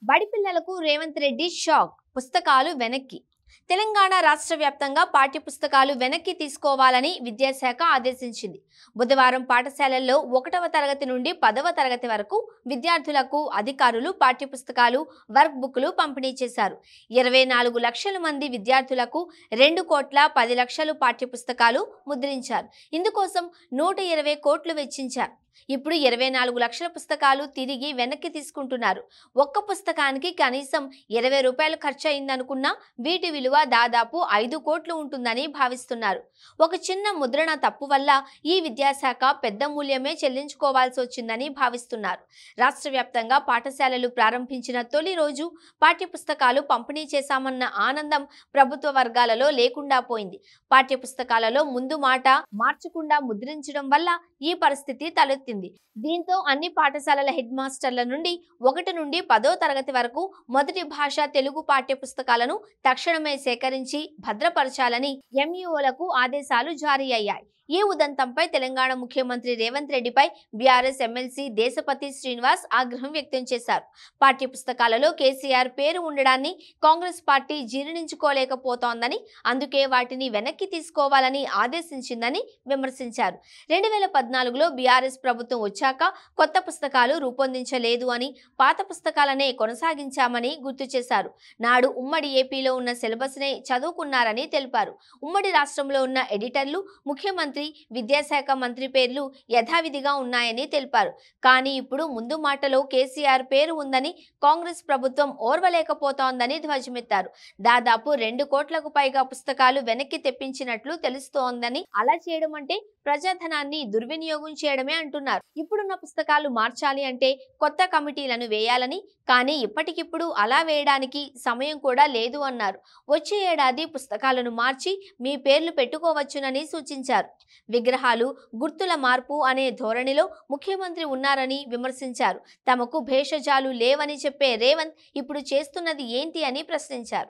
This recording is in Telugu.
బడి పిల్లలకు రేవంత్ రెడ్డి షాక్. పుస్తకాలు వెనక్కి. తెలంగాణ రాష్ట్ర వ్యాప్తంగా పాఠ్య పుస్తకాలు వెనక్కి తీసుకోవాలని విద్యాశాఖ ఆదేశించింది. బుధవారం పాఠశాలల్లో 1వ తరగతి నుండి 10వ తరగతి వరకు విద్యార్థులకు అధికారులు పాఠ్య పుస్తకాలు, వర్క్ బుక్లు పంపిణీ చేశారు. 24 లక్షల మంది విద్యార్థులకు 2,10,00,000 పాఠ్య పుస్తకాలు ముద్రించారు. ఇందుకోసం 120 కోట్లు వెచ్చించారు. ఇప్పుడు 24 లక్షల పుస్తకాలు తిరిగి వెనక్కి తీసుకుంటున్నారు. ఒక్క పుస్తకానికి కనీసం 20 రూపాయలు ఖర్చు అయిందనుకున్నా వీటి విలువ దాదాపు 5 కోట్లు ఉంటుందని భావిస్తున్నారు. ఒక చిన్న ముద్రణ తప్పు వల్ల ఈ విద్యాశాఖ పెద్ద మూల్యమే చెల్లించుకోవాల్సి వచ్చిందని భావిస్తున్నారు. రాష్ట్ర వ్యాప్తంగా పాఠశాలలు ప్రారంభించిన తొలి రోజు పాఠ్యపుస్తకాలు పంపిణీ చేశామన్న ఆనందం ప్రభుత్వ వర్గాలలో లేకుండా పోయింది. పాఠ్యపుస్తకాలలో ముందు మాట మార్చకుండా ముద్రించడం వల్ల ఈ పరిస్థితి తలెత్తింది. దీంతో అన్ని పాఠశాలల హెడ్ మాస్టర్ల నుండి 1 నుండి 10వ తరగతి వరకు మొదటి భాష తెలుగు పాఠ్య పుస్తకాలను తక్షణమే సేకరించి భద్రపరచాలని ఎంఈఓలకు ఆదేశాలు జారీ అయ్యాయి. ఈ ఉదంతంపై తెలంగాణ ముఖ్యమంత్రి రేవంత్ రెడ్డిపై బీఆర్ఎస్ ఎమ్మెల్సీ దేశపతి శ్రీనివాస్ ఆగ్రహం వ్యక్తం చేశారు. పాఠ్య పుస్తకాలలో కేసీఆర్ పేరు ఉండడాన్ని కాంగ్రెస్ పార్టీ జీర్ణించుకోలేకపోతోందని, అందుకే వాటిని వెనక్కి తీసుకోవాలని ఆదేశించిందని విమర్శించారు. 2014లో బీఆర్ఎస్ ప్రభుత్వం వచ్చాక కొత్త పుస్తకాలు రూపొందించలేదు అని, పాత పుస్తకాలనే కొనసాగించామని గుర్తు చేశారు. నాడు ఉమ్మడి ఏపీలో ఉన్న సిలబస్నే చదువుకున్నారని తెలిపారు. ఉమ్మడి రాష్ట్రంలో ఉన్న ఎడిటర్లు, ముఖ్యమంత్రి, విద్యాశాఖ మంత్రి పేర్లు యథావిధిగా ఉన్నాయని తెలిపారు. కానీ ఇప్పుడు ముందు మాటలో కేసీఆర్ పేరు ఉందని కాంగ్రెస్ ప్రభుత్వం ఓర్వలేకపోతోందని ధ్వజమెత్తారు. దాదాపు 2 కోట్లకు పైగా పుస్తకాలు వెనక్కి తెప్పించినట్లు తెలుస్తోందని, అలా చేయడం అంటే ప్రజాధనాన్ని దుర్వినియోగం చేయడమే అంటున్నారు. ఇప్పుడున్న పుస్తకాలు మార్చాలి అంటే కొత్త కమిటీలను వేయాలని, కానీ ఇప్పటికిప్పుడు అలా వేయడానికి సమయం కూడా లేదు అన్నారు. వచ్చే ఏడాది పుస్తకాలను మార్చి మీ పేర్లు పెట్టుకోవచ్చునని సూచించారు. విగ్రహాలు, గుర్తుల మార్పు అనే ధోరణిలో ముఖ్యమంత్రి ఉన్నారని విమర్శించారు. తమకు భేషజాలు లేవని చెప్పే రేవంత్ ఇప్పుడు చేస్తున్నది ఏంటి అని ప్రశ్నించారు.